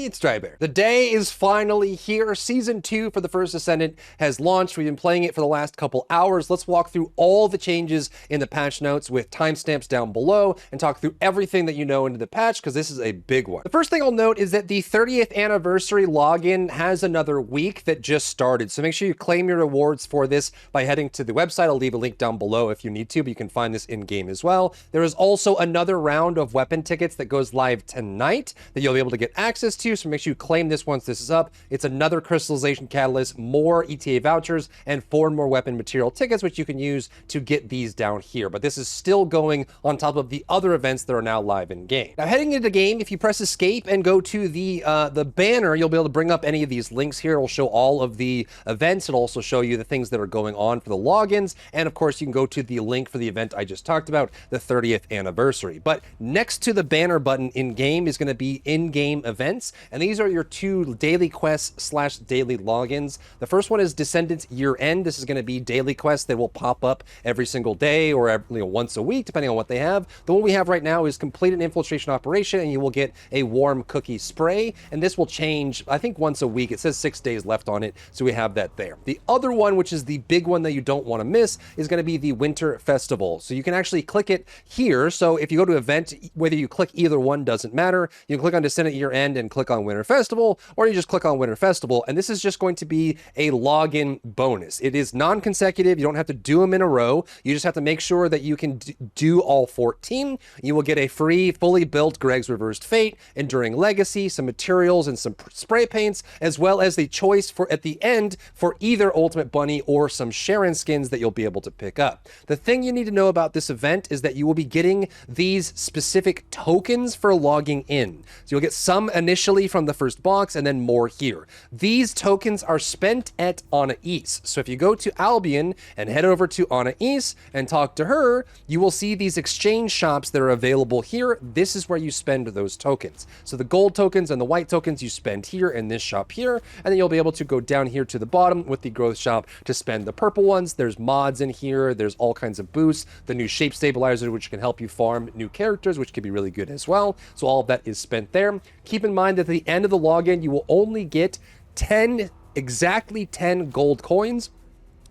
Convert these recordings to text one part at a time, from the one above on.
everybody, it's Drybear. The day is finally here. Season 2 for the First Descendant has launched. We've been playing it for the last couple hours. Let's walk through all the changes in the patch notes with timestamps down below and talk through everything that you know into the patch, because this is a big one. The first thing I'll note is that the 30th anniversary login has another week that just started. So make sure you claim your rewards for this by heading to the website. I'll leave a link down below if you need to, but you can find this in-game as well. There is also another round of weapon tickets that goes live tonight that you'll be able to get access to, so make sure you claim this once this is up. It's another crystallization catalyst, more ETA vouchers, and 4 more weapon material tickets, which you can use to get these down here. But this is still going on top of the other events that are now live in game. Now, heading into the game, if you press escape and go to the banner, you'll be able to bring up any of these links here. It'll show all of the events. It'll also show you the things that are going on for the logins. And of course, you can go to the link for the event I just talked about, the 30th anniversary. But next to the banner button in game is going to be in-game events, and these are your 2 daily quests / daily logins. The first one is Descendants Year End. This is going to be daily quests that will pop up every single day or every, once a week, depending on what they have. The one we have right now is complete an infiltration operation, and you will get a warm cookie spray, and this will change, I think, once a week. It says 6 days left on it, so we have that there. The other one, which is the big one that you don't want to miss, is going to be the Winter Festival. So you can actually click it here. So if you go to event, whether you click either one doesn't matter. You can click on Descendant Year End and click on Winter Festival, or you just click on Winter Festival, and this is just going to be a login bonus. It is non-consecutive. You don't have to do them in a row. You just have to make sure that you can do all 14. You will get a free, fully built Greg's Reversed Fate, Enduring Legacy, some materials, and some spray paints, as well as the choice for at the end for either Ultimate Bunny or some Sharon skins that you'll be able to pick up. The thing you need to know about this event is that you will be getting these specific tokens for logging in. So you'll get some initially from the first box and then more here. These tokens are spent at Anais. So if you go to Albion and head over to Anais and talk to her, you will see these exchange shops that are available here. This is where you spend those tokens. So the gold tokens and the white tokens you spend here in this shop here, and then you'll be able to go down here to the bottom with the growth shop to spend the purple ones. There's mods in here. There's all kinds of boosts. The new shape stabilizer, which can help you farm new characters, which can be really good as well. So all of that is spent there. Keep in mind that at the end of the login, you will only get exactly 10 gold coins.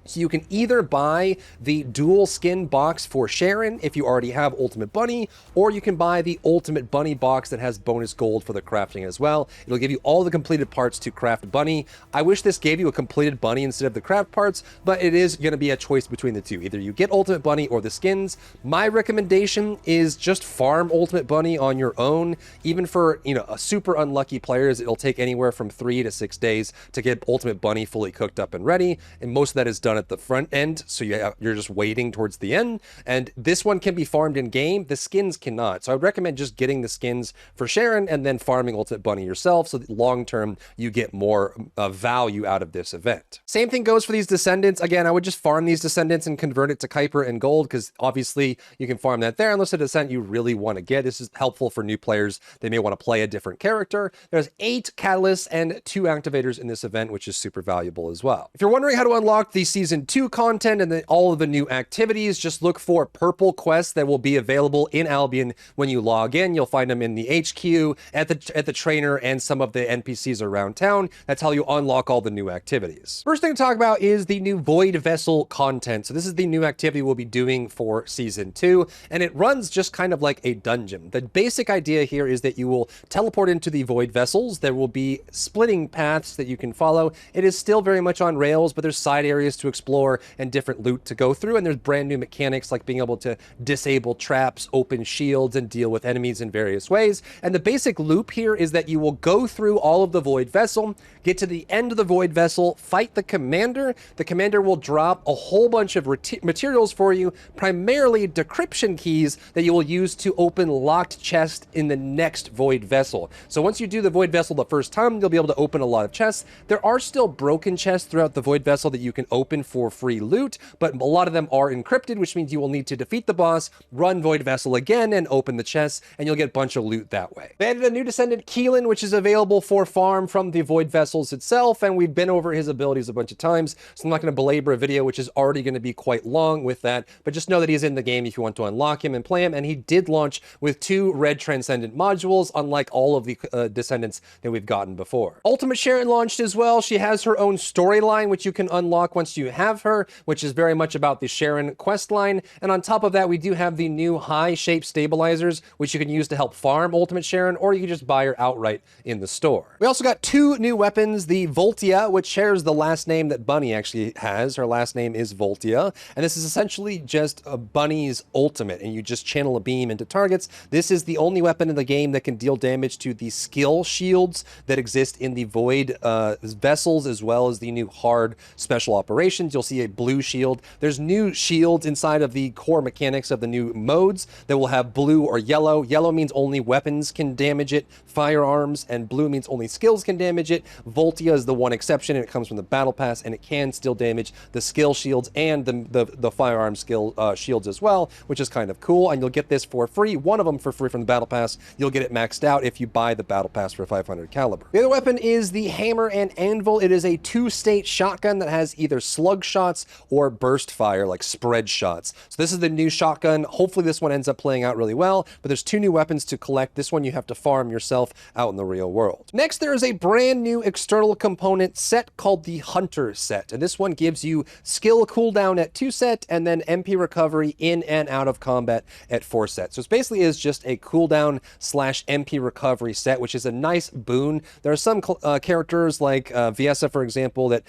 So you can either buy the dual skin box for Sharon if you already have Ultimate Bunny, or you can buy the Ultimate Bunny box that has bonus gold for the crafting as well. It'll give you all the completed parts to craft Bunny. I wish this gave you a completed Bunny instead of the craft parts, but it is going to be a choice between the two. Either you get Ultimate Bunny or the skins. My recommendation is just farm Ultimate Bunny on your own. Even for, a super unlucky players, it'll take anywhere from 3 to 6 days to get Ultimate Bunny fully cooked up and ready, and most of that is done at the front end, so you're just waiting towards the end. And this one can be farmed in game, the skins cannot. So I would recommend just getting the skins for Sharon and then farming Ultimate Bunny yourself, so that long term you get more value out of this event. Same thing goes for these Descendants. Again, I would just farm these Descendants and convert it to Kuiper and gold, because obviously you can farm that there unless a Descendant you really want to get. This is helpful for new players. They may want to play a different character. There's 8 catalysts and 2 activators in this event, which is super valuable as well. If you're wondering how to unlock the Season 2 content and all of the new activities, just look for purple quests that will be available in Albion when you log in. You'll find them in the HQ, at the trainer, and some of the NPCs around town. That's how you unlock all the new activities. First thing to talk about is the new Void Vessel content. So this is the new activity we'll be doing for Season 2, and it runs just kind of like a dungeon. The basic idea here is that you will teleport into the Void Vessels. There will be splitting paths that you can follow. It is still very much on rails, but there's side areas to explore and different loot to go through, and there's brand new mechanics like being able to disable traps, open shields, and deal with enemies in various ways. And the basic loop here is that you will go through all of the Void Vessel, get to the end of the Void Vessel, fight the commander. The commander will drop a whole bunch of materials for you, primarily decryption keys that you will use to open locked chests in the next Void Vessel. So once you do the Void Vessel the first time, you'll be able to open a lot of chests. There are still broken chests throughout the Void Vessel that you can open in for free loot, but a lot of them are encrypted, which means you will need to defeat the boss, run Void Vessel again, and open the chests, and you'll get a bunch of loot that way. They added a new Descendant, Keelan, which is available for farm from the Void Vessels itself, and we've been over his abilities a bunch of times, so I'm not going to belabor a video, which is already going to be quite long with that, but just know that he's in the game if you want to unlock him and play him, and he did launch with 2 red Transcendent modules, unlike all of the Descendants that we've gotten before. Ultimate Sharon launched as well. She has her own storyline, which you can unlock once you have her, which is very much about the Sharon quest line, and on top of that, we do have the new high shape stabilizers, which you can use to help farm Ultimate Sharon, or you can just buy her outright in the store. We also got 2 new weapons, the Voltia, which shares the last name that Bunny actually has. Her last name is Voltia, and this is essentially just a Bunny's ultimate, and you just channel a beam into targets. This is the only weapon in the game that can deal damage to the skill shields that exist in the Void vessels, as well as the new hard special operations. You'll see a blue shield. There's new shields inside of the core mechanics of the new modes that will have blue or yellow. Yellow means only weapons can damage it, firearms, and blue means only skills can damage it. Voltia is the one exception, and it comes from the battle pass, and it can still damage the skill shields and the firearm skill shields as well, which is kind of cool, and you'll get this for free, one of them for free from the battle pass. You'll get it maxed out if you buy the battle pass for 500 caliber. The other weapon is the Hammer and Anvil. It is a 2-state shotgun that has either slug shots or burst fire, like spread shots. So this is the new shotgun. Hopefully this one ends up playing out really well, but there's 2 new weapons to collect. This one you have to farm yourself out in the real world. Next, there is a brand new external component set called the Hunter set, and this one gives you skill cooldown at 2 set, and then MP recovery in and out of combat at 4 sets. So it basically is just a cooldown / MP recovery set, which is a nice boon. There are some characters like Viessa, for example, that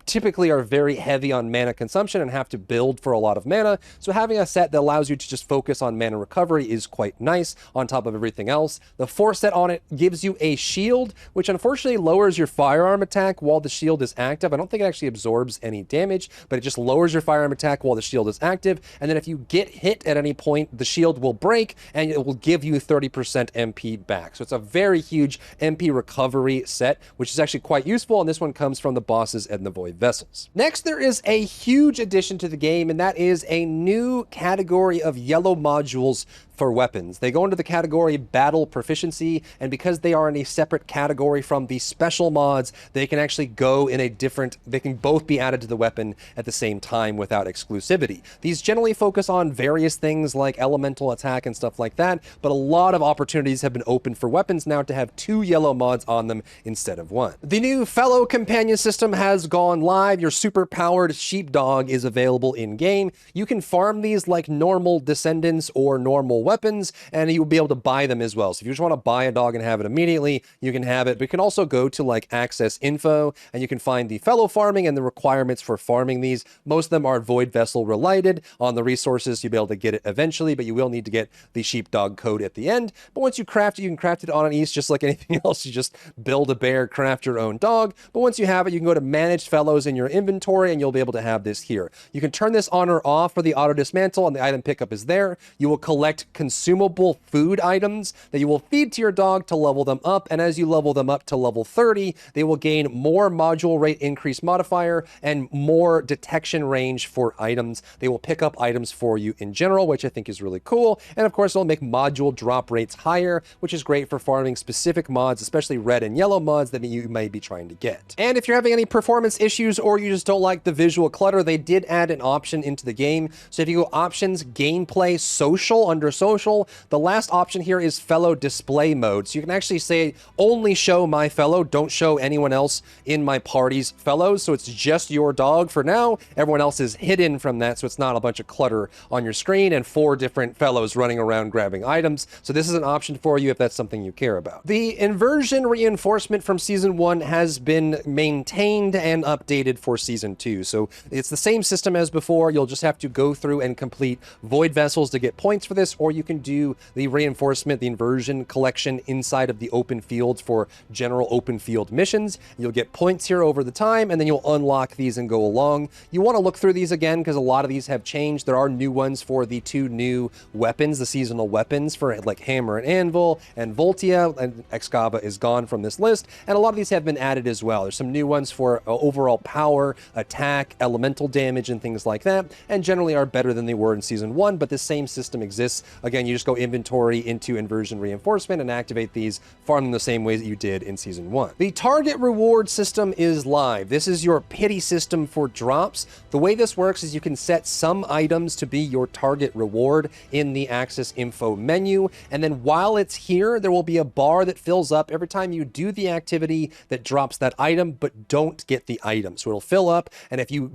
typically are very heavy on mana consumption and have to build for a lot of mana. So having a set that allows you to just focus on mana recovery is quite nice on top of everything else. The 4 set on it gives you a shield, which unfortunately lowers your firearm attack while the shield is active. I don't think it actually absorbs any damage, but it just lowers your firearm attack while the shield is active. And then if you get hit at any point, the shield will break and it will give you 30% MP back. So it's a very huge MP recovery set, which is actually quite useful. And this one comes from the bosses and the Void Vessels. Next, there is a huge addition to the game, and that is a new category of yellow modules for weapons. They go into the category Battle Proficiency, and because they are in a separate category from the special mods, they can actually go in a different, they can both be added to the weapon at the same time without exclusivity. These generally focus on various things like elemental attack and stuff like that, but a lot of opportunities have been opened for weapons now to have 2 yellow mods on them instead of 1. The new Fellow Companion system has gone live. Your super-powered sheepdog is available in-game. You can farm these like normal Descendants or normal weapons, and you'll be able to buy them as well. So if you just want to buy a dog and have it immediately, you can have it. But you can also go to like access info, and you can find the fellow farming and the requirements for farming these. Most of them are Void Vessel related. On the resources, you'll be able to get it eventually, but you will need to get the sheepdog code at the end. But once you craft it, you can craft it on an ease just like anything else. You just build a bear, craft your own dog. But once you have it, you can go to manage fellows in your inventory, and you'll be able to have this here. You can turn this on or off for the auto dismantle, and the item pickup is there. You will collect consumable food items that you will feed to your dog to level them up, and as you level them up to level 30, they will gain more module rate increase modifier and more detection range for items. They will pick up items for you in general, which I think is really cool, and of course it'll make module drop rates higher, which is great for farming specific mods, especially red and yellow mods that you may be trying to get. And if you're having any performance issues or you just don't like the visual clutter, they did add an option into the game. So if you go options, gameplay, social, under social, the last option here is fellow display mode. So you can actually say only show my fellow, don't show anyone else in my party's fellows. So it's just your dog for now. Everyone else is hidden from that, so it's not a bunch of clutter on your screen and 4 different fellows running around grabbing items. So this is an option for you if that's something you care about. The Inversion Reinforcement from Season 1 has been maintained and updated for Season 2. So it's the same system as before. You'll just have to go through and complete Void Vessels to get points for this, or you you can do the reinforcement, the inversion collection inside of the open fields for general open field missions. You'll get points here over the time, and then you'll unlock these and go along. You want to look through these again because a lot of these have changed. There are new ones for the 2 new weapons, the seasonal weapons for like Hammer and Anvil and Voltia, and Excava is gone from this list, and a lot of these have been added as well. There's some new ones for overall power, attack, elemental damage, and things like that, and generally are better than they were in Season 1, but the same system exists. Again, you just go inventory into Inversion Reinforcement and activate these, farm them the same way that you did in Season 1. The target reward system is live. This is your pity system for drops. The way this works is you can set some items to be your target reward in the Access Info menu, and then while it's here, there will be a bar that fills up every time you do the activity that drops that item, but don't get the item. So it'll fill up, and if you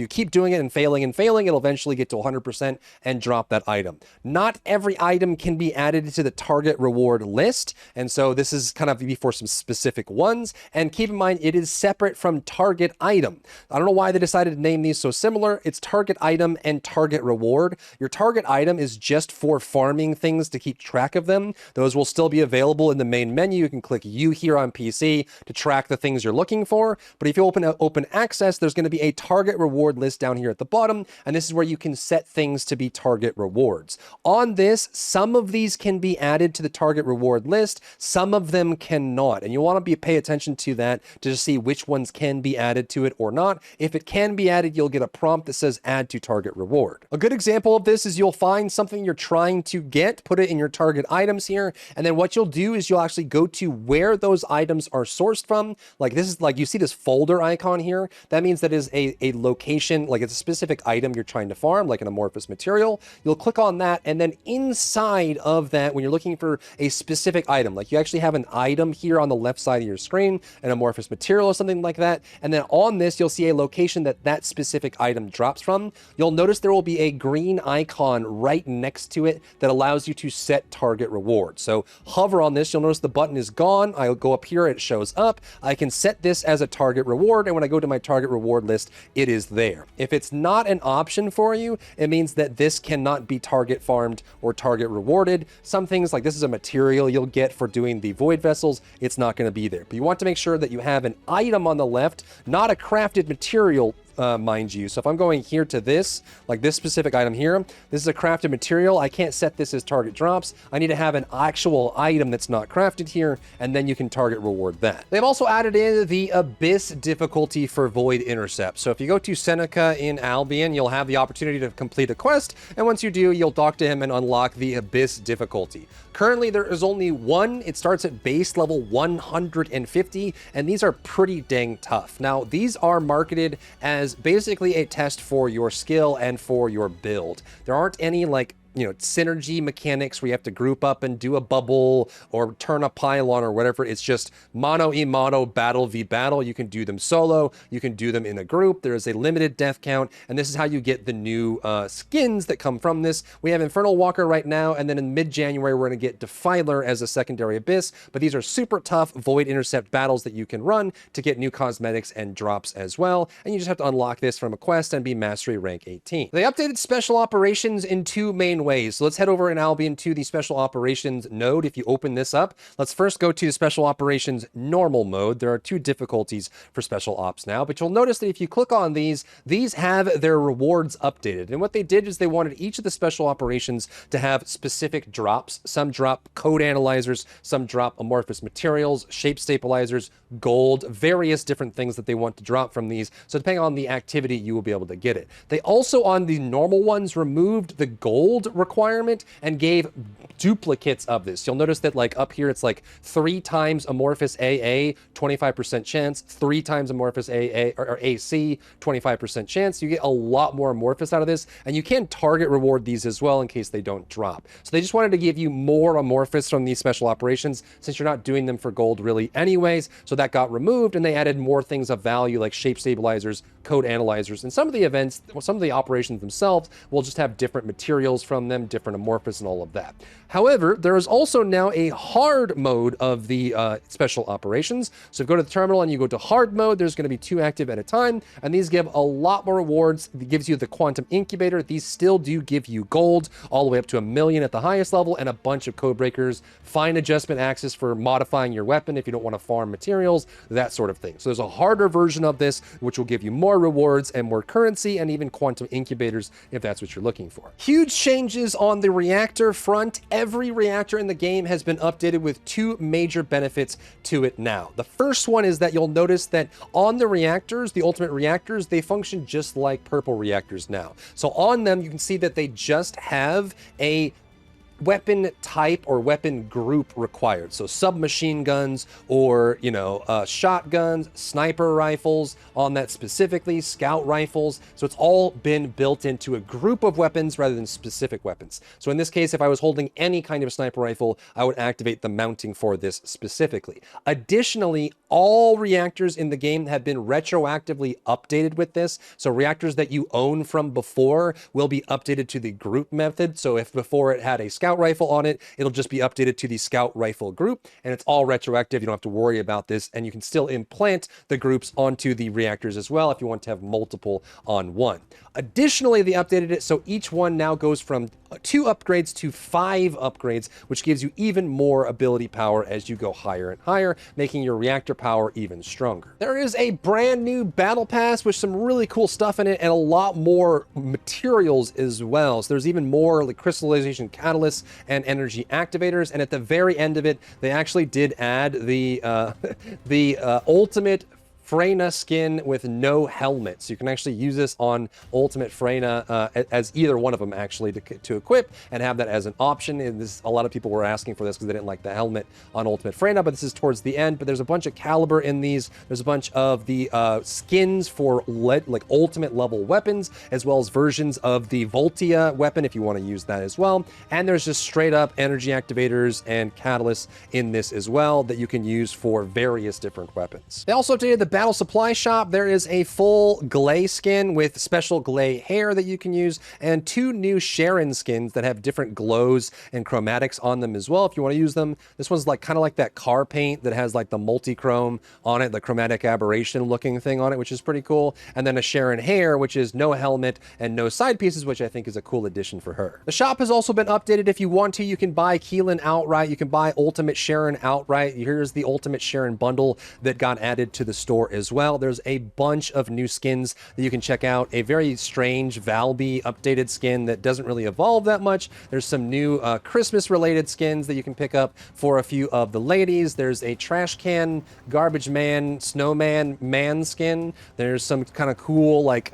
keep doing it and failing, it'll eventually get to 100% and drop that item. Not every item can be added to the target reward list, and so this is kind of for some specific ones, and keep in mind it is separate from target item. I don't know why they decided to name these so similar. It's target item and target reward. Your target item is just for farming things to keep track of them. Those will still be available in the main menu. You can click U here on PC to track the things you're looking for, but if you open access, there's going to be a target reward list down here at the bottom, and this is where you can set things to be target rewards. On this, some of these can be added to the target reward list, some of them cannot, and you want to pay attention to that to just see which ones can be added to it or not. If it can be added, you'll get a prompt that says add to target reward. A good example of this is you'll find something you're trying to get, put it in your target items here, and then what you'll do is you'll actually go to where those items are sourced from. Like this is like, you see this folder icon here? That means that is a location, like it's a specific item you're trying to farm, like an amorphous material. You'll click on that, and then inside of that, when you're looking for a specific item, like you actually have an item here on the left side of your screen, an amorphous material or something like that, and then on this, you'll see a location that specific item drops from. You'll notice there will be a green icon right next to it that allows you to set target reward. So hover on this, you'll notice the button is gone. I'll go up here, it shows up. I can set this as a target reward, and when I go to my target reward list, it is there. If it's not an option for you, it means that this cannot be target farmed or target rewarded. Some things, like this is a material you'll get for doing the void vessels, it's not going to be there. But you want to make sure that you have an item on the left, not a crafted material, mind you. So if I'm going here to this, like this specific item here, this is a crafted material. I can't set this as target drops. I need to have an actual item that's not crafted here, and then you can target reward that. They've also added in the Abyss difficulty for Void Intercept. So if you go to Seneca in Albion, you'll have the opportunity to complete a quest, and once you do, you'll talk to him and unlock the Abyss difficulty. Currently, there is only one. It starts at base level 150, and these are pretty dang tough. Now, these are marketed as basically a test for your skill and for your build. There aren't any like synergy mechanics where you have to group up and do a bubble or turn a pylon or whatever. It's just mono e mono, battle v battle. You can do them solo, you can do them in a group. There is a limited death count, and this is how you get the new skins that come from this. We have Infernal Walker right now, and then in mid-January we're going to get Defiler as a secondary Abyss, but these are super tough Void Intercept battles that you can run to get new cosmetics and drops as well, and you just have to unlock this from a quest and be Mastery rank 18. They updated Special Operations in 2 main ways. So let's head over in Albion to the Special Operations node. If you open this up, let's first go to the Special Operations normal mode. There are 2 difficulties for Special Ops now, but you'll notice that if you click on these have their rewards updated. And what they did is they wanted each of the Special Operations to have specific drops. Some drop code analyzers, some drop amorphous materials, shape stabilizers, gold, various different things that they want to drop from these. So depending on the activity, you will be able to get it. They also, on the normal ones, removed the gold requirement and gave duplicates of this. You'll notice that like up here, it's like 3 times amorphous AA, 25% chance, 3 times amorphous AA or AC, 25% chance. You get a lot more amorphous out of this, and you can target reward these as well in case they don't drop. So they just wanted to give you more amorphous from these special operations since you're not doing them for gold really anyways. So that got removed, and they added more things of value like shape stabilizers, code analyzers, and some of the events, some of the operations themselves will just have different materials from on them, different amorphous and all of that. However, there is also now a hard mode of the special operations. So if you go to the terminal and you go to hard mode, there's going to be 2 active at a time, and these give a lot more rewards. It gives you the quantum incubator. These still do give you gold, all the way up to 1 million at the highest level, and a bunch of code breakers, fine adjustment axis for modifying your weapon if you don't want to farm materials, that sort of thing. So there's a harder version of this, which will give you more rewards and more currency, and even quantum incubators if that's what you're looking for. Huge changes on the reactor front. Every reactor in the game has been updated with 2 major benefits to it now. The first one is that you'll notice that on the reactors, the ultimate reactors, they function just like purple reactors now. So on them, you can see that they just have a weapon type or weapon group required. So submachine guns or, shotguns, sniper rifles on that specifically, scout rifles. So it's all been built into a group of weapons rather than specific weapons. So in this case, if I was holding any kind of sniper rifle, I would activate the mounting for this specifically. Additionally, all reactors in the game have been retroactively updated with this. So reactors that you own from before will be updated to the group method. So if before it had a scout rifle on it, it'll just be updated to the scout rifle group, and it's all retroactive. You don't have to worry about this, and you can still implant the groups onto the reactors as well if you want to have multiple on one. Additionally, they updated it so each one now goes from 2 upgrades to 5 upgrades, which gives you even more ability power as you go higher and higher, making your reactor power even stronger. There is a brand new battle pass with some really cool stuff in it and a lot more materials as well. So there's even more like crystallization catalysts and energy activators, and at the very end of it, they actually did add the ultimate Freyna skin with no helmet. So you can actually use this on Ultimate Freyna as either one of them actually to equip and have that as an option. And this, a lot of people were asking for this because they didn't like the helmet on Ultimate Freyna, but this is towards the end. But there's a bunch of caliber in these. There's a bunch of the skins for like ultimate level weapons, as well as versions of the Voltia weapon if you want to use that as well. And there's just straight up energy activators and catalysts in this as well that you can use for various different weapons. They also updated the battle supply shop. There is a full Glay skin with special Glay hair that you can use, and 2 new Sharon skins that have different glows and chromatics on them as well if you want to use them. This one's like kind of like that car paint that has like the multi-chrome on it, the chromatic aberration looking thing on it, which is pretty cool. And then a Sharon hair, which is no helmet and no side pieces, which I think is a cool addition for her. The shop has also been updated. If you want to, you can buy Keelan outright. You can buy Ultimate Sharon outright. Here's the Ultimate Sharon bundle that got added to the store as well. There's a bunch of new skins that you can check out. A very strange Valby updated skin that doesn't really evolve that much. There's some new Christmas related skins that you can pick up for a few of the ladies. There's a trash can, garbage man, snowman man skin. There's some kind of cool like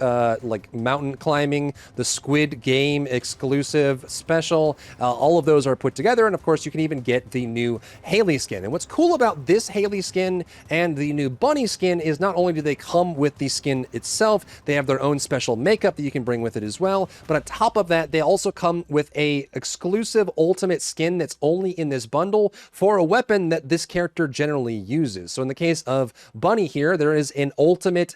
mountain climbing, the Squid Game exclusive special. All of those are put together, and of course you can even get the new Haley skin. And what's cool about this Haley skin and the new Bunny skin is not only do they come with the skin itself, they have their own special makeup that you can bring with it as well. But on top of that, they also come with a exclusive ultimate skin that's only in this bundle for a weapon that this character generally uses. So in the case of Bunny here, there is an ultimate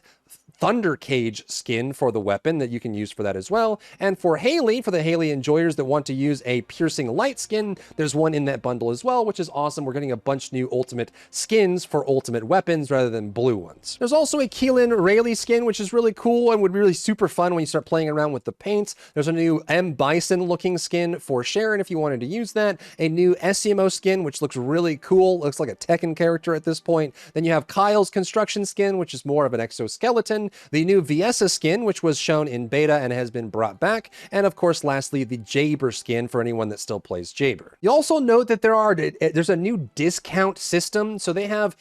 Thunder Cage skin for the weapon that you can use for that as well. And for Haley, for the Haley enjoyers that want to use a Piercing Light skin, there's one in that bundle as well, which is awesome. We're getting a bunch new ultimate skins for ultimate weapons rather than blue ones. There's also a Keelan Rayleigh skin, which is really cool and would be really super fun when you start playing around with the paints. There's a new M. Bison looking skin for Sharon if you wanted to use that. A new SEMO skin, which looks really cool. Looks like a Tekken character at this point. Then you have Kyle's construction skin, which is more of an exoskeleton. The new Viessa skin, which was shown in beta and has been brought back. And of course, lastly, the Jaber skin for anyone that still plays Jaber. You also note that there's a new discount system. So they have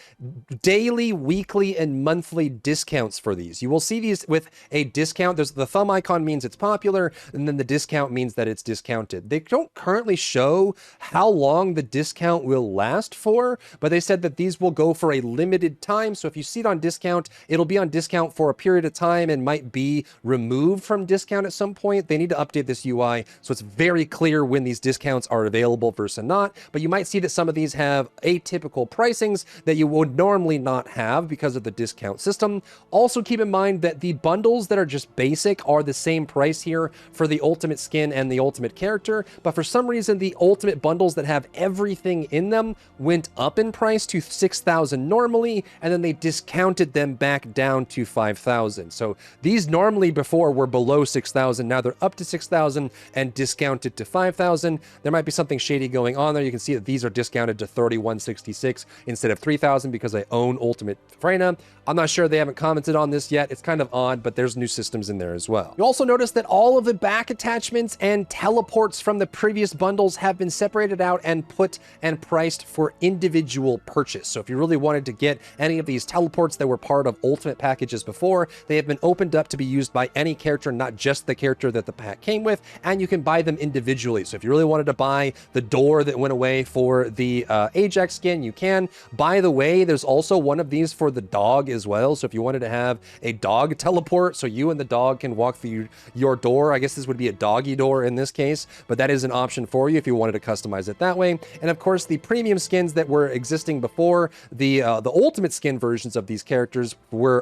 daily, weekly, and monthly discounts for these. You will see these with a discount. There's the thumb icon means it's popular, and then the discount means that it's discounted. They don't currently show how long the discount will last for, but they said that these will go for a limited time. So if you see it on discount, it'll be on discount for a period of time and might be removed from discount at some point. They need to update this UI so it's very clear when these discounts are available versus not. But you might see that some of these have atypical pricings that you would normally not have because of the discount system. Also keep in mind that the bundles that are just basic are the same price here for the ultimate skin and the ultimate character, but for some reason the ultimate bundles that have everything in them went up in price to 6,000 normally, and then they discounted them back down to 5,000. So these normally before were below 6,000, now they're up to 6,000 and discounted to 5,000. There might be something shady going on there. You can see that these are discounted to 3166 instead of 3,000 because I own Ultimate Freyna. I'm not sure, they haven't commented on this yet. It's kind of odd, but there's new systems in there as well. You also notice that all of the back attachments and teleports from the previous bundles have been separated out and put and priced for individual purchase. So if you really wanted to get any of these teleports that were part of Ultimate packages before, they have been opened up to be used by any character, not just the character that the pack came with, and you can buy them individually. So if you really wanted to buy the door that went away for the Ajax skin, you can. By the way, there's also one of these for the dog as well. So if you wanted to have a dog teleport so you and the dog can walk through your door, I guess this would be a doggy door in this case, but that is an option for you if you wanted to customize it that way. And of course, the premium skins that were existing before, the ultimate skin versions of these characters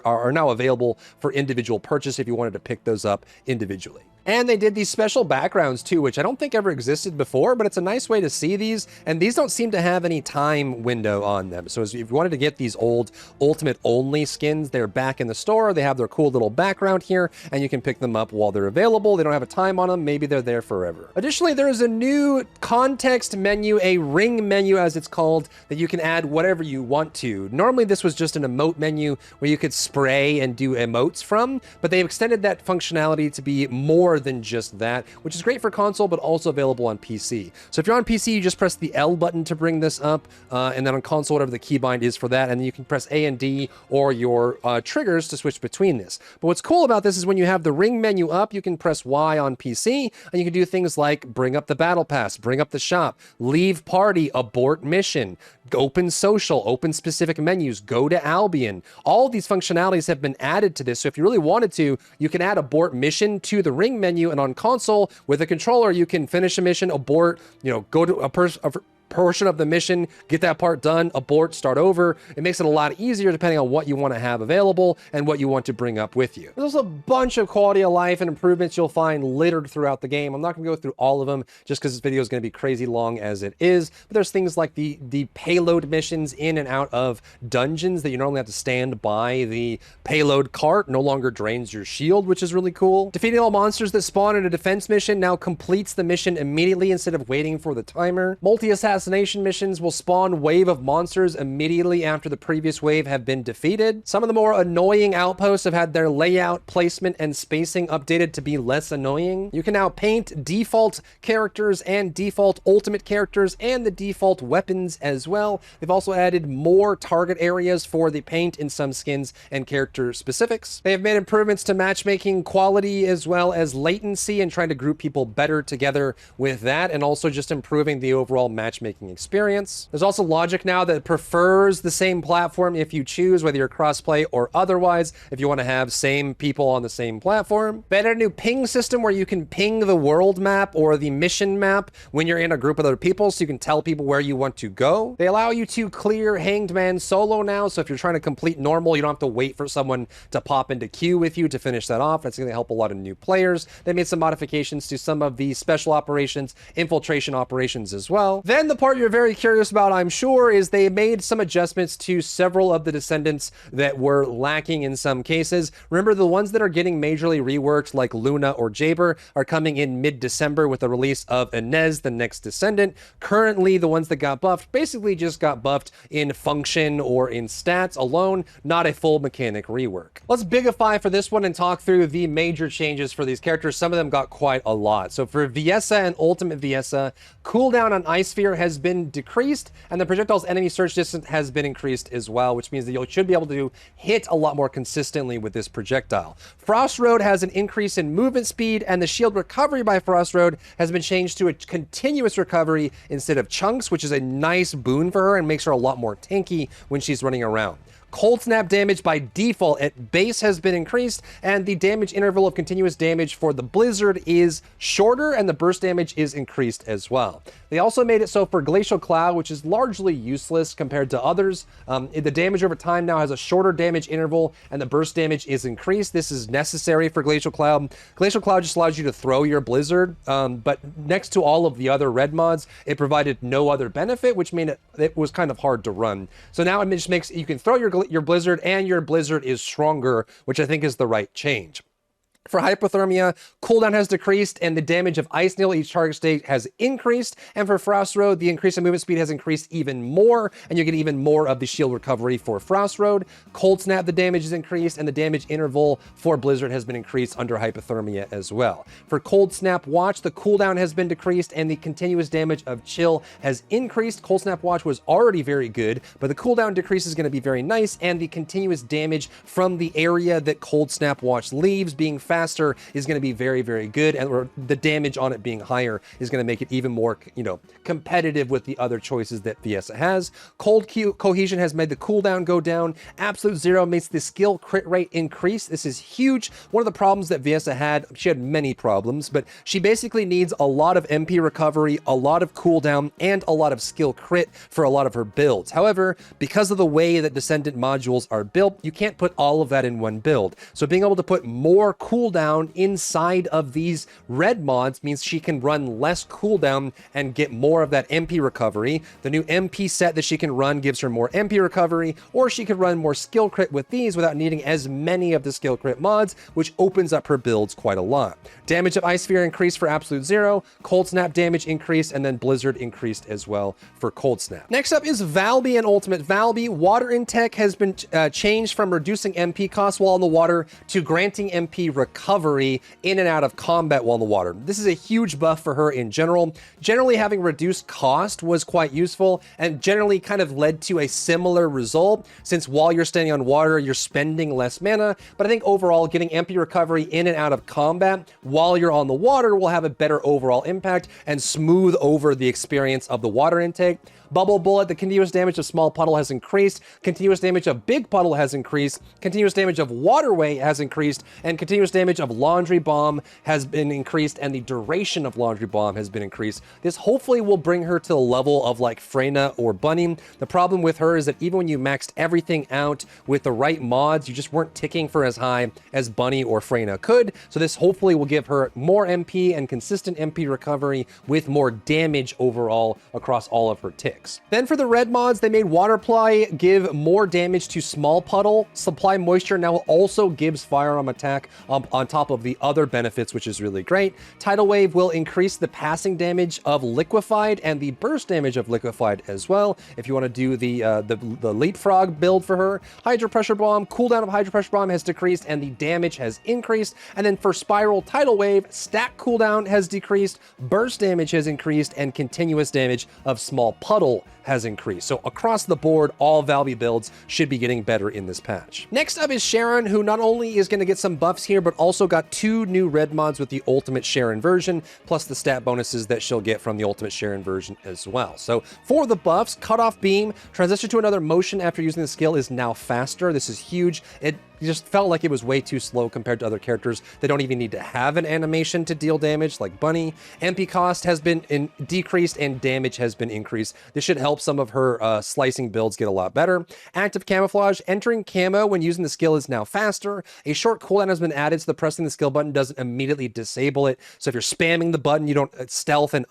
are now available for individual purchase if you wanted to pick those up individually. And they did these special backgrounds too, which I don't think ever existed before, but it's a nice way to see these. And these don't seem to have any time window on them. So if you wanted to get these old Ultimate only skins, they're back in the store. They have their cool little background here, and you can pick them up while they're available. They don't have a time on them. Maybe they're there forever. Additionally, there is a new context menu, a ring menu as it's called, that you can add whatever you want to. Normally, this was just an emote menu where you could spray and do emotes from, but they've extended that functionality to be more than just that, which is great for console, but also available on PC. So if you're on PC, you just press the L button to bring this up, and then on console, whatever the keybind is for that, and then you can press A and D or your triggers to switch between this. But what's cool about this is when you have the ring menu up, you can press Y on PC, and you can do things like bring up the battle pass, bring up the shop, leave party, abort mission, open social, open specific menus, go to Albion. All these functionalities have been added to this. So if you really wanted to, you can add abort mission to the ring menu, and on console with a controller, you can finish a mission, abort, go to a portion of the mission, get that part done, abort, start over. It makes it a lot easier depending on what you want to have available and what you want to bring up with you. There's also a bunch of quality of life and improvements you'll find littered throughout the game. I'm not going to go through all of them just because this video is going to be crazy long as it is, but there's things like the payload missions in and out of dungeons that you normally have to stand by the payload cart. No longer drains your shield, which is really cool. Defeating all monsters that spawn in a defense mission now completes the mission immediately instead of waiting for the timer. Multi-assassination missions will spawn wave of monsters immediately after the previous wave have been defeated. Some of the more annoying outposts have had their layout, placement, and spacing updated to be less annoying. You can now paint default characters and default ultimate characters and the default weapons as well. They've also added more target areas for the paint in some skins and character specifics. They have made improvements to matchmaking quality as well as latency and trying to group people better together with that, and also just improving the overall matchmaking experience. There's also logic now that prefers the same platform if you choose, whether you're crossplay or otherwise, if you want to have same people on the same platform. They added a new ping system where you can ping the world map or the mission map when you're in a group of other people, so you can tell people where you want to go. They allow you to clear Hanged Man solo now, so if you're trying to complete normal, you don't have to wait for someone to pop into queue with you to finish that off. That's going to help a lot of new players. They made some modifications to some of the special operations, infiltration operations as well. Then the part you're very curious about, I'm sure, is they made some adjustments to several of the Descendants that were lacking in some cases. Remember, the ones that are getting majorly reworked, like Luna or Jaber, are coming in mid-December with the release of Inez, the next Descendant. Currently, the ones that got buffed basically just got buffed in function or in stats alone, not a full mechanic rework. Let's bigify for this one and talk through the major changes for these characters. Some of them got quite a lot. So for Viessa and Ultimate Viessa, cooldown on Ice Sphere has has been decreased, and the projectile's enemy search distance has been increased as well, which means that you should be able to hit a lot more consistently with this projectile. Frost Road has an increase in movement speed, and the shield recovery by Frost Road has been changed to a continuous recovery instead of chunks, which is a nice boon for her and makes her a lot more tanky when she's running around. Cold Snap damage by default at base has been increased, and the damage interval of continuous damage for the Blizzard is shorter, and the burst damage is increased as well. They also made it so for Glacial Cloud, which is largely useless compared to others, the damage over time now has a shorter damage interval, and the burst damage is increased. This is necessary for Glacial Cloud. Glacial Cloud just allows you to throw your Blizzard, but next to all of the other red mods, it provided no other benefit, which made it was kind of hard to run. So now it just makes you can throw your Blizzard, and your Blizzard is stronger, which I think is the right change. For Hypothermia, cooldown has decreased, and the damage of Ice Nail each target state has increased. And for Frost Road, the increase in movement speed has increased even more, and you get even more of the shield recovery for Frost Road. Cold Snap, the damage is increased, and the damage interval for Blizzard has been increased under Hypothermia as well. For Cold Snap Watch, the cooldown has been decreased, and the continuous damage of Chill has increased. Cold Snap Watch was already very good, but the cooldown decrease is going to be very nice, and the continuous damage from the area that Cold Snap Watch leaves being faster is going to be very, very good, and the damage on it being higher is going to make it even more, competitive with the other choices that Fiesta has. Cold Cohesion has made the cooldown go down. Absolute Zero makes the skill crit rate increase. This is huge. One of the problems that Fiesta had, she had many problems, but she basically needs a lot of MP recovery, a lot of cooldown, and a lot of skill crit for a lot of her builds. However, because of the way that Descendant modules are built, you can't put all of that in one build. So being able to put more cooldown inside of these red mods means she can run less cooldown and get more of that MP recovery. The new MP set that she can run gives her more MP recovery, or she could run more skill crit with these without needing as many of the skill crit mods, which opens up her builds quite a lot. Damage of Ice Sphere increased for Absolute Zero, Cold Snap damage increased, and then Blizzard increased as well for Cold Snap. Next up is Valby and Ultimate Valby. Water intake has been changed from reducing MP costs while in the water to granting MP recovery in and out of combat while in the water. This is a huge buff for her in general. Generally, having reduced cost was quite useful and generally kind of led to a similar result, since while you're standing on water, you're spending less mana. But I think overall, getting MP recovery in and out of combat while you're on the water will have a better overall impact and smooth over the experience of the water intake. Bubble Bullet, the continuous damage of Small Puddle has increased, continuous damage of Big Puddle has increased, continuous damage of Waterway has increased, and continuous damage of Laundry Bomb has been increased, and the duration of Laundry Bomb has been increased. This hopefully will bring her to the level of like Freyna or Bunny. The problem with her is that even when you maxed everything out with the right mods, you just weren't ticking for as high as Bunny or Freyna could. So this hopefully will give her more MP and consistent MP recovery with more damage overall across all of her ticks. Then for the red mods, they made Water Ply give more damage to Small Puddle. Supply Moisture now also gives firearm attack on top of the other benefits, which is really great. Tidal Wave will increase the passing damage of Liquefied and the burst damage of Liquefied as well, if you want to do the Leapfrog build for her. Hydro Pressure Bomb, cooldown of Hydro Pressure Bomb has decreased and the damage has increased. And then for Spiral Tidal Wave, stack cooldown has decreased, burst damage has increased, and continuous damage of Small Puddle has increased. So across the board, all Valby builds should be getting better in this patch. Next up is Sharon, who not only is going to get some buffs here, but also got 2 new red mods with the Ultimate Sharon version, plus the stat bonuses that she'll get from the Ultimate Sharon version as well. So for the buffs, Cutoff Beam, transition to another motion after using the skill is now faster. This is huge. It just felt like it was way too slow compared to other characters that don't even need to have an animation to deal damage, like Bunny. MP cost has been decreased and damage has been increased. This should help some of her slicing builds get a lot better. Active Camouflage, entering camo when using the skill is now faster. A short cooldown has been added, so the pressing the skill button doesn't immediately disable it. So if you're spamming the button, you don't stealth and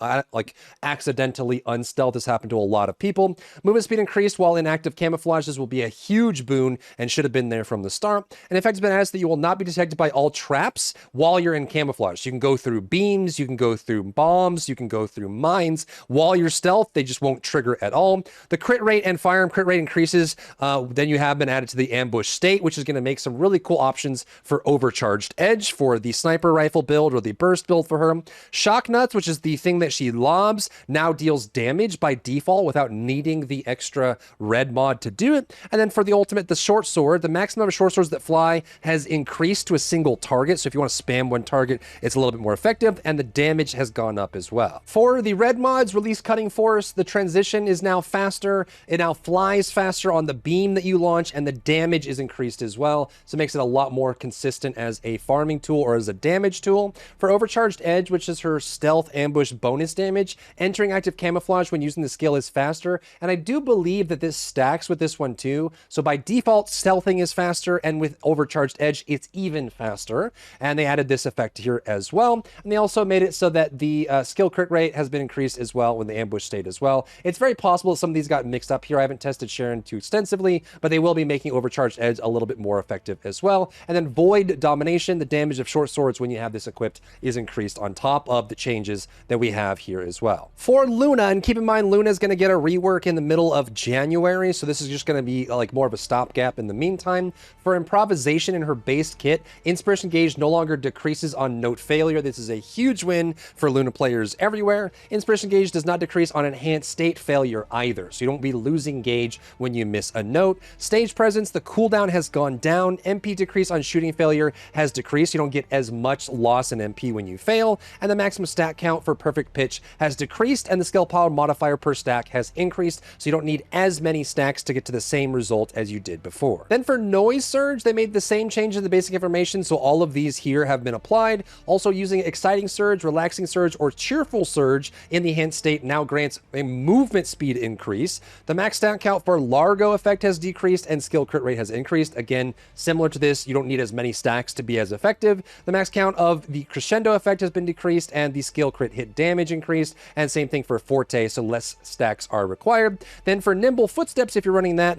accidentally unstealth. This happened to a lot of people. Movement speed increased while in active camouflage. This will be a huge boon and should have been there from the start. camera. An effect has been added so that you will not be detected by all traps while you're in camouflage. So you can go through beams, you can go through bombs, you can go through mines. While you're stealth, they just won't trigger at all. The crit rate and firearm crit rate increases. Then you have been added to the ambush state, which is going to make some really cool options for overcharged edge for the sniper rifle build or the burst build for her. Shock nuts, which is the thing that she lobs, now deals damage by default without needing the extra red mod to do it. And then for the ultimate, the short sword, the maximum of short swords that fly has increased to a single target. So if you want to spam one target, it's a little bit more effective, and the damage has gone up as well. For the red mods, release cutting force, the transition is now faster. It now flies faster on the beam that you launch, and the damage is increased as well. So it makes it a lot more consistent as a farming tool or as a damage tool. For overcharged edge, which is her stealth ambush bonus damage, entering active camouflage when using the skill is faster. And I do believe that this stacks with this one too. So by default, stealthing is faster, and with overcharged edge, it's even faster. And they added this effect here as well. And they also made it so that the skill crit rate has been increased as well with the ambush state as well. It's very possible that some of these got mixed up here. I haven't tested Sharon too extensively, but they will be making overcharged edge a little bit more effective as well. And then void domination, the damage of short swords when you have this equipped is increased on top of the changes that we have here as well. For Luna, and keep in mind, Luna is going to get a rework in the middle of January, so this is just going to be like more of a stopgap in the meantime. For improvisation in her base kit, inspiration gauge no longer decreases on note failure. This is a huge win for Luna players everywhere. Inspiration gauge does not decrease on enhanced state failure either, so you don't be losing gauge when you miss a note. Stage presence, the cooldown has gone down. MP decrease on shooting failure has decreased. You don't get as much loss in MP when you fail. And the maximum stack count for perfect pitch has decreased, and the skill power modifier per stack has increased, so you don't need as many stacks to get to the same result as you did before. Then for noise surge, they made the same change in the basic information, so all of these here have been applied. Also, using exciting surge, relaxing surge, or cheerful surge in the hint state now grants a movement speed increase. The max stack count for Largo effect has decreased, and skill crit rate has increased. Again, similar to this, you don't need as many stacks to be as effective. The max count of the crescendo effect has been decreased, and the skill crit hit damage increased, and same thing for Forte, so less stacks are required. Then for nimble footsteps, if you're running that,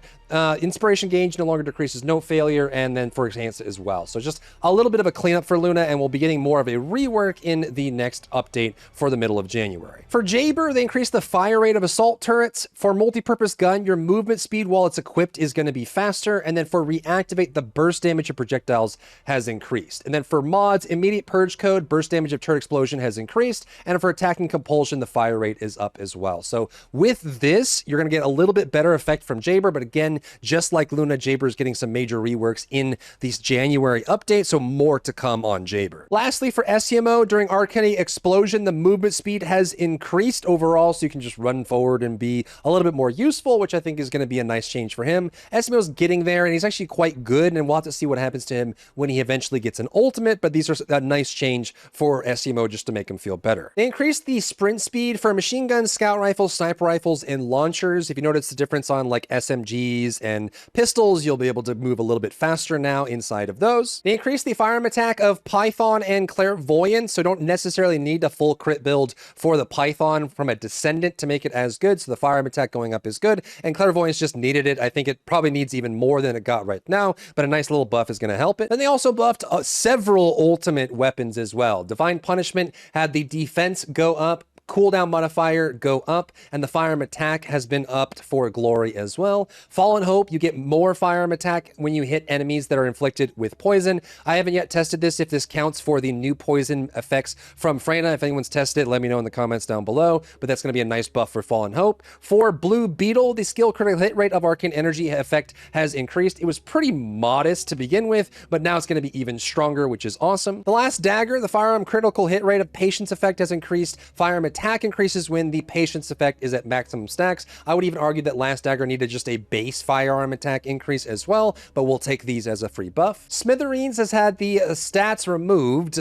inspiration gauge no longer decreases note failure, and then for enhanced as well. So just a little bit of a cleanup for Luna, and we'll be getting more of a rework in the next update for the middle of January. For Jayber, they increased the fire rate of assault turrets. For multi-purpose gun, your movement speed while it's equipped is going to be faster, and then for reactivate, the burst damage of projectiles has increased. And then for mods, immediate purge code, burst damage of turret explosion has increased, and for attacking compulsion, the fire rate is up as well. So with this, you're going to get a little bit better effect from Jayber, but again, just like Luna, Jayber is getting some major reworks in these January updates, so more to come on Jayber. Lastly, for SEMO, during Arcane Explosion, the movement speed has increased overall, so you can just run forward and be a little bit more useful, which I think is going to be a nice change for him. SEMO's getting there, and he's actually quite good, and we'll have to see what happens to him when he eventually gets an ultimate, but these are a nice change for SEMO just to make him feel better. They increased the sprint speed for machine guns, scout rifles, sniper rifles, and launchers. If you notice the difference on like SMGs and pistols, you'll be able to move a little bit faster now inside of those. They increased the firearm attack of Python and Clairvoyant, so don't necessarily need a full crit build for the Python from a Descendant to make it as good, so the firearm attack going up is good, and Clairvoyance just needed it. I think it probably needs even more than it got right now, but a nice little buff is going to help it. Then they also buffed several ultimate weapons as well. Divine Punishment had the defense go up, cooldown modifier go up, and the firearm attack has been upped for glory as well. Fallen Hope, you get more firearm attack when you hit enemies that are inflicted with poison. I haven't yet tested this, if this counts for the new poison effects from Freyna. If anyone's tested it, let me know in the comments down below, but that's going to be a nice buff for Fallen Hope. For Blue Beetle, the skill critical hit rate of Arcane Energy effect has increased. It was pretty modest to begin with, but now it's going to be even stronger, which is awesome. The Last Dagger, the firearm critical hit rate of Patience effect has increased. Firearm attack increases when the Patience effect is at maximum stacks. I would even argue that Last Dagger needed just a base firearm attack increase as well, but we'll take these as a free buff. Smithereens has had the stats removed,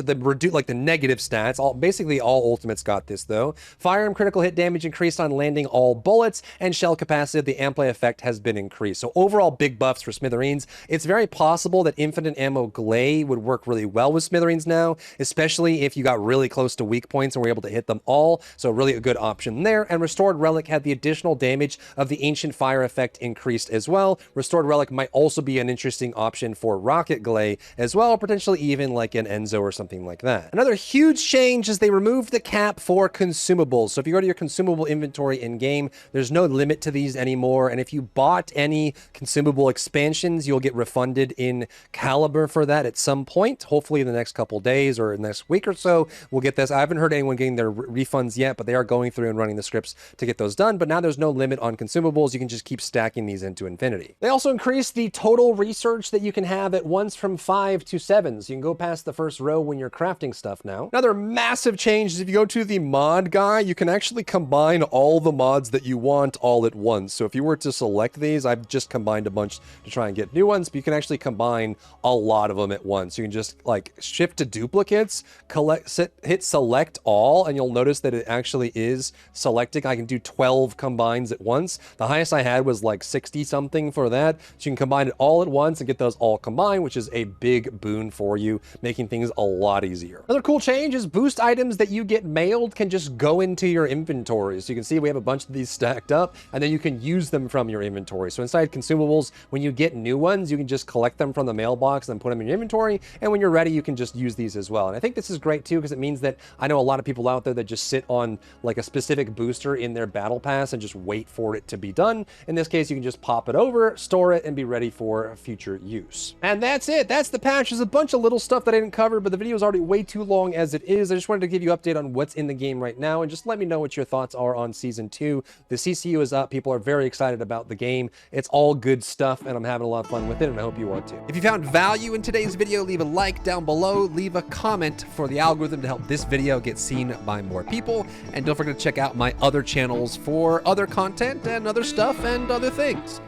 like the negative stats. Basically all ultimates got this though. Firearm critical hit damage increased on landing all bullets, and shell capacity of the Amplify effect has been increased. So overall big buffs for Smithereens. It's very possible that infinite ammo Glay would work really well with Smithereens now, especially if you got really close to weak points and were able to hit them all. So really a good option there. And Restored Relic had the additional damage of the Ancient Fire effect increased as well. Restored Relic might also be an interesting option for Rocket Glay as well, potentially even like an Enzo or something like that. Another huge change is they removed the cap for consumables. So if you go to your consumable inventory in game, there's no limit to these anymore. And if you bought any consumable expansions, you'll get refunded in Caliber for that at some point, hopefully in the next couple days or in the next week or so. We'll get this. I haven't heard anyone getting their refunds yet, but they are going through and running the scripts to get those done. But now there's no limit on consumables. You can just keep stacking these into infinity. They also increased the total research that you can have at once from 5 to 7. So you can go past the first row when you're crafting stuff now. Another massive change is if you go to the mod guy, you can actually combine all the mods that you want all at once. So if you were to select these, I've just combined a bunch to try and get new ones, but you can actually combine a lot of them at once. You can just like shift to duplicates, hit select all, and you'll notice that it actually is selecting. I can do 12 combines at once. The highest I had was like 60 something for that. So you can combine it all at once and get those all combined, which is a big boon for you, making things a lot easier. Another cool change is boost items that you get mailed can just go into your inventory. So you can see we have a bunch of these stacked up, and then you can use them from your inventory. So inside consumables, when you get new ones, you can just collect them from the mailbox and put them in your inventory. And when you're ready, you can just use these as well. And I think this is great too, because it means that I know a lot of people out there that just sit on like a specific booster in their battle pass and just wait for it to be done. In this case, you can just pop it over, store it, and be ready for future use. And that's it. That's the patch. There's a bunch of little stuff that I didn't cover, but the video is already way too long as it is. I just wanted to give you an update on what's in the game right now, and just let me know what your thoughts are on Season 2. The CCU is up. People are very excited about the game. It's all good stuff, and I'm having a lot of fun with it, and I hope you are too. If you found value in today's video, leave a like down below, leave a comment for the algorithm to help this video get seen by more people, and don't forget to check out my other channels for other content and other stuff and other things.